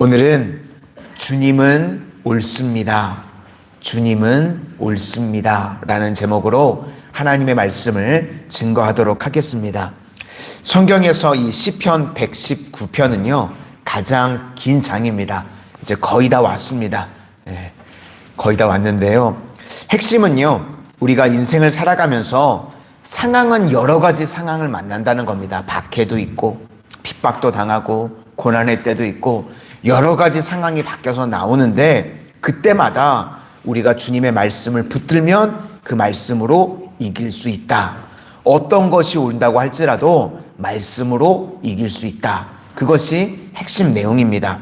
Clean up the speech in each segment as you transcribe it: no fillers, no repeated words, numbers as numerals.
오늘은 주님은 옳습니다. 주님은 옳습니다. 라는 제목으로 하나님의 말씀을 증거하도록 하겠습니다. 성경에서 이 시편 119편은요, 가장 긴 장입니다. 이제 거의 다 왔습니다. 거의 다 왔는데요. 핵심은요, 우리가 인생을 살아가면서 상황은 여러 가지 상황을 만난다는 겁니다. 박해도 있고, 핍박도 당하고, 고난의 때도 있고, 여러 가지 상황이 바뀌어서 나오는데, 그때마다 우리가 주님의 말씀을 붙들면 그 말씀으로 이길 수 있다. 어떤 것이 온다고 할지라도 말씀으로 이길 수 있다. 그것이 핵심 내용입니다.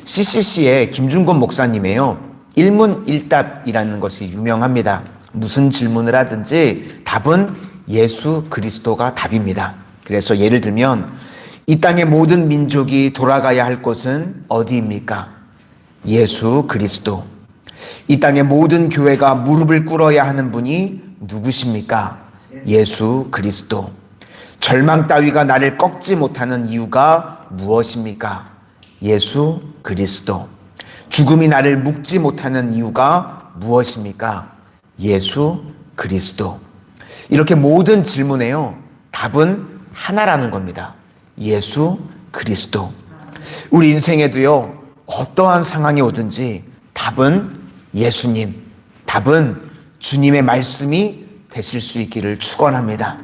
CCC의 김준권 목사님이에요. 일문일답이라는 것이 유명합니다. 무슨 질문을 하든지 답은 예수 그리스도가 답입니다. 그래서 예를 들면 이 땅의 모든 민족이 돌아가야 할 곳은 어디입니까? 예수 그리스도. 이 땅의 모든 교회가 무릎을 꿇어야 하는 분이 누구십니까? 예수 그리스도. 절망 따위가 나를 꺾지 못하는 이유가 무엇입니까? 예수 그리스도. 죽음이 나를 묶지 못하는 이유가 무엇입니까? 예수 그리스도. 이렇게 모든 질문에요, 답은 하나라는 겁니다. 예수 그리스도. 우리 인생에도요, 어떠한 상황이 오든지 답은 예수님, 답은 주님의 말씀이 되실 수 있기를 축원합니다.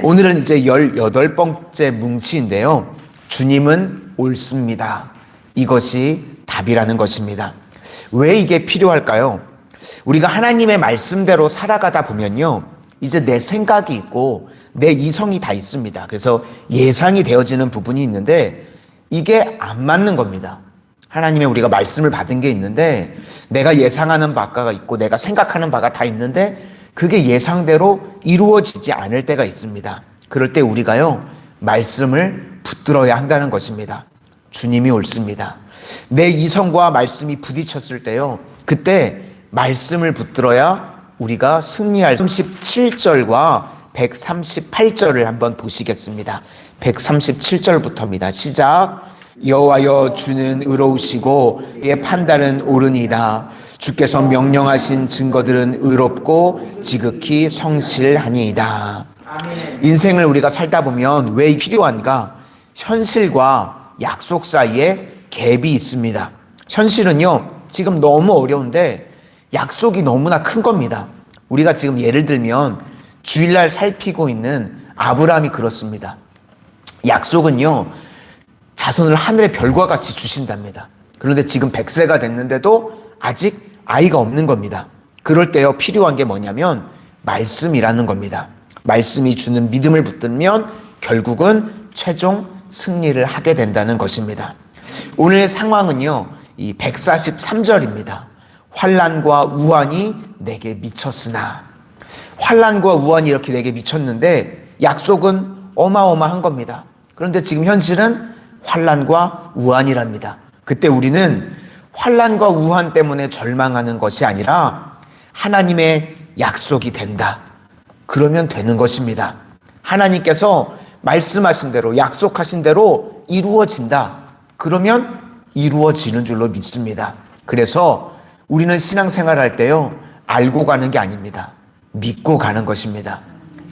오늘은 이제 18번째 뭉치인데요. 주님은 옳습니다. 이것이 답이라는 것입니다. 왜 이게 필요할까요? 우리가 하나님의 말씀대로 살아가다 보면요, 이제 내 생각이 있고 내 이성이 다 있습니다. 그래서 예상이 되어지는 부분이 있는데 이게 안 맞는 겁니다. 하나님의 우리가 말씀을 받은 게 있는데 내가 예상하는 바가 있고 내가 생각하는 바가 다 있는데 그게 예상대로 이루어지지 않을 때가 있습니다. 그럴 때 우리가요, 말씀을 붙들어야 한다는 것입니다. 주님이 옳습니다. 내 이성과 말씀이 부딪혔을 때요, 그때 말씀을 붙들어야 우리가 승리할 37절과 138절을 한번 보시겠습니다. 137절부터입니다. 시작. 여호와여, 주는 의로우시고 그의 판단은 옳으니이다. 주께서 명령하신 증거들은 의롭고 지극히 성실하니이다. 인생을 우리가 살다 보면 왜 필요한가? 현실과 약속 사이에 갭이 있습니다. 현실은요, 지금 너무 어려운데 약속이 너무나 큰 겁니다. 우리가 지금 예를 들면 주일날 살피고 있는 아브라함이 그렇습니다. 약속은요, 자손을 하늘의 별과 같이 주신답니다. 그런데 지금 100세가 됐는데도 아직 아이가 없는 겁니다. 그럴 때요, 필요한 게 뭐냐면 말씀이라는 겁니다. 말씀이 주는 믿음을 붙들면 결국은 최종 승리를 하게 된다는 것입니다. 오늘 상황은요, 이 143절입니다. 환난과 우환이 내게 미쳤으나. 환난과 우환이 이렇게 내게 미쳤는데 약속은 어마어마한 겁니다. 그런데 지금 현실은 환난과 우환이랍니다. 그때 우리는 환난과 우환 때문에 절망하는 것이 아니라 하나님의 약속이 된다. 그러면 되는 것입니다. 하나님께서 말씀하신 대로, 약속하신 대로 이루어진다. 그러면 이루어지는 줄로 믿습니다. 그래서 우리는 신앙생활할 때요, 알고 가는 게 아닙니다. 믿고 가는 것입니다.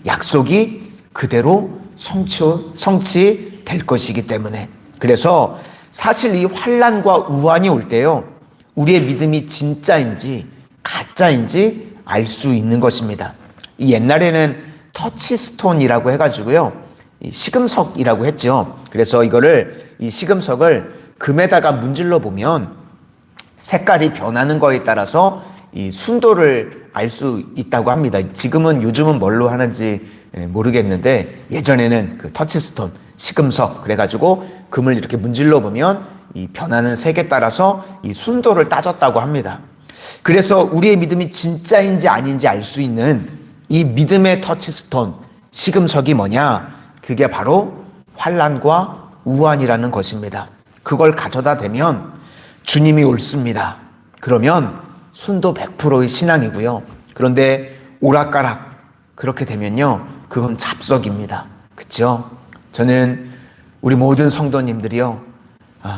약속이 그대로 성취될 것이기 때문에. 그래서 사실 이 환난과 우환이 올 때요, 우리의 믿음이 진짜인지 가짜인지 알 수 있는 것입니다. 옛날에는 터치스톤이라고 해가지고요, 시금석이라고 했죠. 그래서 이 시금석을 금에다가 문질러 보면 색깔이 변하는 거에 따라서 이 순도를 알 수 있다고 합니다. 요즘은 뭘로 하는지 모르겠는데 예전에는 그 터치스톤, 시금석 그래가지고 금을 이렇게 문질러 보면 이 변하는 색에 따라서 이 순도를 따졌다고 합니다. 그래서 우리의 믿음이 진짜인지 아닌지 알 수 있는 이 믿음의 터치스톤, 시금석이 뭐냐? 그게 바로 환난과 우환이라는 것입니다. 그걸 가져다 대면 주님이 옳습니다. 그러면 순도 100%의 신앙이고요. 그런데 오락가락 그렇게 되면요, 그건 잡석입니다. 그렇죠? 저는 우리 모든 성도님들이요,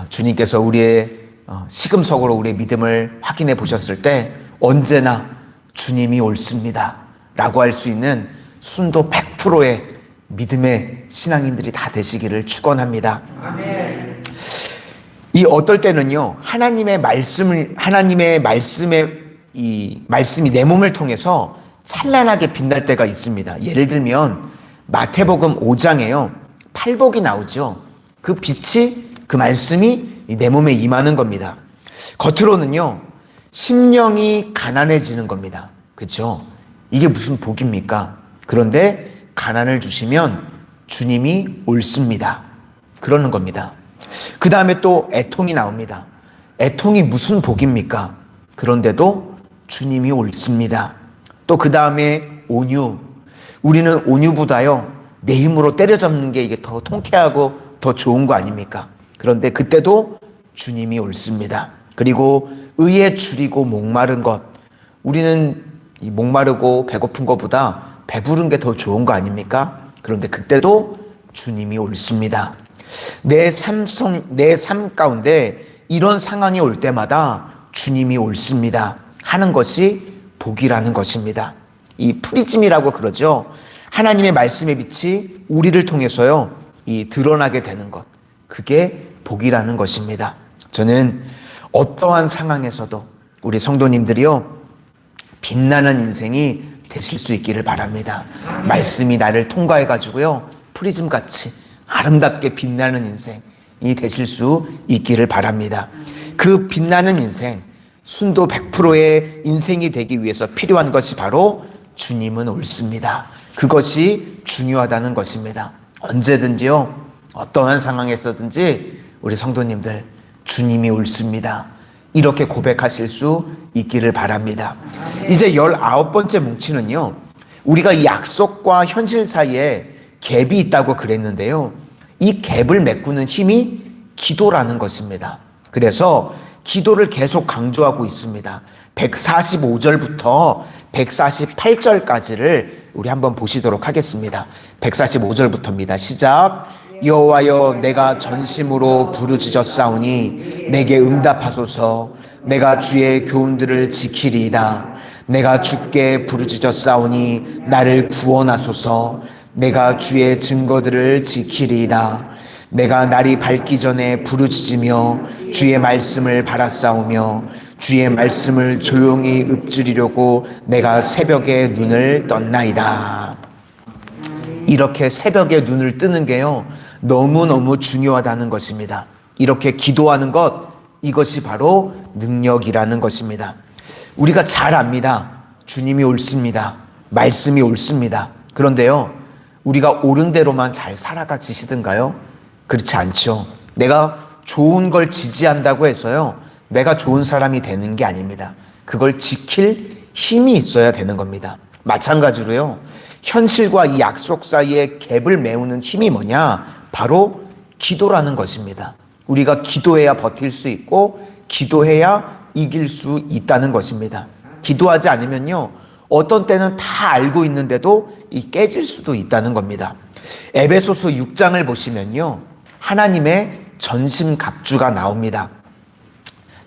주님께서 우리의 시금석으로 우리의 믿음을 확인해 보셨을 때 언제나 주님이 옳습니다 라고 할 수 있는 순도 100%의 믿음의 신앙인들이 다 되시기를 축원합니다. 아멘. 이 어떨 때는요, 하나님의 말씀이 내 몸을 통해서 찬란하게 빛날 때가 있습니다. 예를 들면 마태복음 5장에요 팔복이 나오죠. 그 빛이, 그 말씀이 내 몸에 임하는 겁니다. 겉으로는요 심령이 가난해지는 겁니다. 그렇죠? 이게 무슨 복입니까? 그런데 가난을 주시면 주님이 옳습니다 그러는 겁니다. 그 다음에 또 애통이 나옵니다. 애통이 무슨 복입니까? 그런데도 주님이 옳습니다. 또 그 다음에 온유. 우리는 온유보다요 내 힘으로 때려잡는 게 이게 더 통쾌하고 더 좋은 거 아닙니까? 그런데 그때도 주님이 옳습니다. 그리고 의에 줄이고 목마른 것. 우리는 이 목마르고 배고픈 것보다 배부른 게 더 좋은 거 아닙니까? 그런데 그때도 주님이 옳습니다. 내 삶 가운데 이런 상황이 올 때마다 주님이 옳습니다 하는 것이 복이라는 것입니다. 이 프리즘이라고 그러죠. 하나님의 말씀의 빛이 우리를 통해서요 이 드러나게 되는 것, 그게 복이라는 것입니다. 저는 어떠한 상황에서도 우리 성도님들이요 빛나는 인생이 되실 수 있기를 바랍니다. 말씀이 나를 통과해 가지고요 프리즘같이 아름답게 빛나는 인생이 되실 수 있기를 바랍니다. 그 빛나는 인생, 순도 100%의 인생이 되기 위해서 필요한 것이 바로 주님은 옳습니다. 그것이 중요하다는 것입니다. 언제든지요 어떠한 상황에서든지 우리 성도님들 주님이 옳습니다 이렇게 고백하실 수 있기를 바랍니다. 이제 19번째 뭉치는요 우리가 이 약속과 현실 사이에 갭이 있다고 그랬는데요 이 갭을 메꾸는 힘이 기도라는 것입니다. 그래서 기도를 계속 강조하고 있습니다. 145절부터 148절까지를 우리 한번 보시도록 하겠습니다. 145절부터입니다. 시작. 여호와여 내가 전심으로 부르짖었사오니 내게 응답하소서. 내가 주의 교훈들을 지키리이다. 내가 주께 부르짖었사오니 나를 구원하소서. 내가 주의 증거들을 지키리이다. 내가 날이 밝기 전에 부르짖으며 주의 말씀을 바라싸우며 주의 말씀을 조용히 읊조리려고 내가 새벽에 눈을 떴나이다. 이렇게 새벽에 눈을 뜨는 게요 너무너무 중요하다는 것입니다. 이렇게 기도하는 것, 이것이 바로 능력이라는 것입니다. 우리가 잘 압니다. 주님이 옳습니다. 말씀이 옳습니다. 그런데요 우리가 옳은 대로만 잘 살아가지시던가요? 그렇지 않죠. 내가 좋은 걸 지지한다고 해서요 내가 좋은 사람이 되는 게 아닙니다. 그걸 지킬 힘이 있어야 되는 겁니다. 마찬가지로요 현실과 이 약속 사이의 갭을 메우는 힘이 뭐냐? 바로 기도라는 것입니다. 우리가 기도해야 버틸 수 있고 기도해야 이길 수 있다는 것입니다. 기도하지 않으면요 어떤 때는 다 알고 있는데도 이 깨질 수도 있다는 겁니다. 에베소서 6장을 보시면요 하나님의 전심갑주가 나옵니다.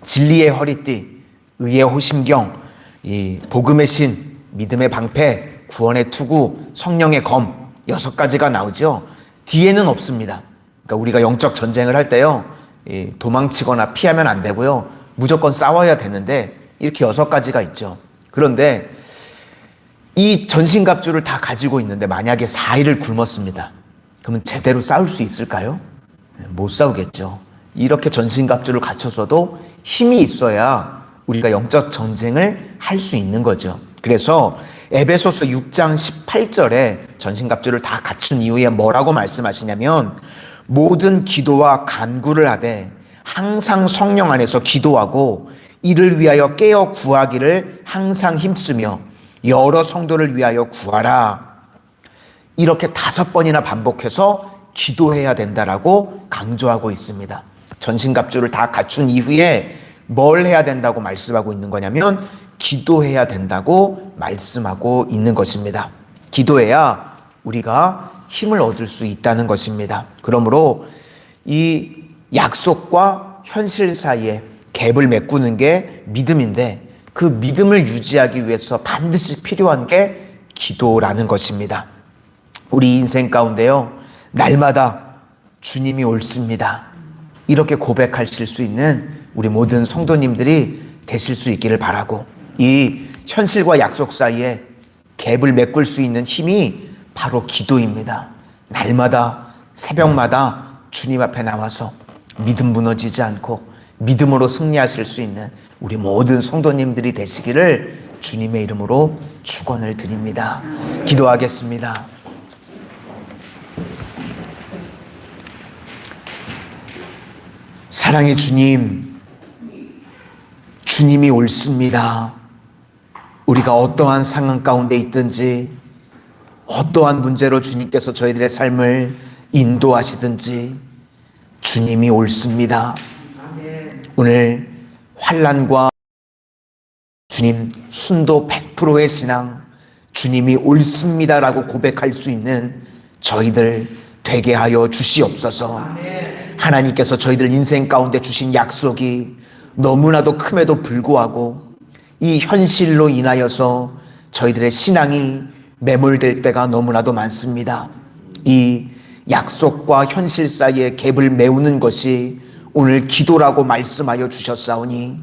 진리의 허리띠, 의의 호심경, 이 복음의 신, 믿음의 방패, 구원의 투구, 성령의 검 6가지가 나오죠. 뒤에는 없습니다. 그러니까 우리가 영적 전쟁을 할 때요 도망치거나 피하면 안 되고요 무조건 싸워야 되는데 이렇게 6가지가 있죠. 그런데 이 전신갑주를 다 가지고 있는데 만약에 4일을 굶었습니다. 그러면 제대로 싸울 수 있을까요? 못 싸우겠죠. 이렇게 전신갑주를 갖춰서도 힘이 있어야 우리가 영적 전쟁을 할 수 있는 거죠. 그래서 에베소서 6장 18절에 전신갑주를 다 갖춘 이후에 뭐라고 말씀하시냐면 모든 기도와 간구를 하되 항상 성령 안에서 기도하고 이를 위하여 깨어 구하기를 항상 힘쓰며 여러 성도를 위하여 구하라. 이렇게 5번이나 반복해서 기도해야 된다라고 강조하고 있습니다. 전신갑주를 다 갖춘 이후에 뭘 해야 된다고 말씀하고 있는 거냐면 기도해야 된다고 말씀하고 있는 것입니다. 기도해야 우리가 힘을 얻을 수 있다는 것입니다. 그러므로 이 약속과 현실 사이에 갭을 메꾸는 게 믿음인데 그 믿음을 유지하기 위해서 반드시 필요한 게 기도라는 것입니다. 우리 인생 가운데요, 날마다 주님이 옳습니다, 이렇게 고백하실 수 있는 우리 모든 성도님들이 되실 수 있기를 바라고, 이 현실과 약속 사이에 갭을 메꿀 수 있는 힘이 바로 기도입니다. 날마다 새벽마다 주님 앞에 나와서 믿음 무너지지 않고 믿음으로 승리하실 수 있는 우리 모든 성도님들이 되시기를 주님의 이름으로 축원을 드립니다. 기도하겠습니다. 사랑의 주님, 주님이 옳습니다. 우리가 어떠한 상황 가운데 있든지, 어떠한 문제로 주님께서 저희들의 삶을 인도하시든지 주님이 옳습니다. 오늘 환난과 주님 순도 100%의 신앙, 주님이 옳습니다라고 고백할 수 있는 저희들 되게 하여 주시옵소서. 하나님께서 저희들 인생 가운데 주신 약속이 너무나도 큼에도 불구하고 이 현실로 인하여서 저희들의 신앙이 매몰될 때가 너무나도 많습니다. 이 약속과 현실 사이의 갭을 메우는 것이 오늘 기도라고 말씀하여 주셨사오니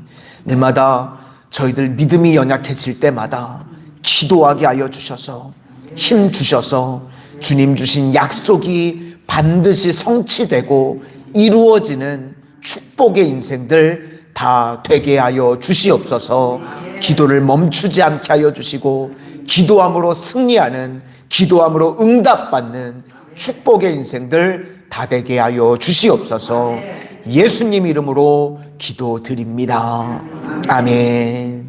날마다 저희들 믿음이 연약해질 때마다 기도하게 하여 주셔서 힘 주셔서 주님 주신 약속이 반드시 성취되고 이루어지는 축복의 인생들 다 되게 하여 주시옵소서. 기도를 멈추지 않게 하여 주시고 기도함으로 승리하는, 기도함으로 응답받는 축복의 인생들 다 되게 하여 주시옵소서. 예수님 이름으로 기도드립니다. 아멘.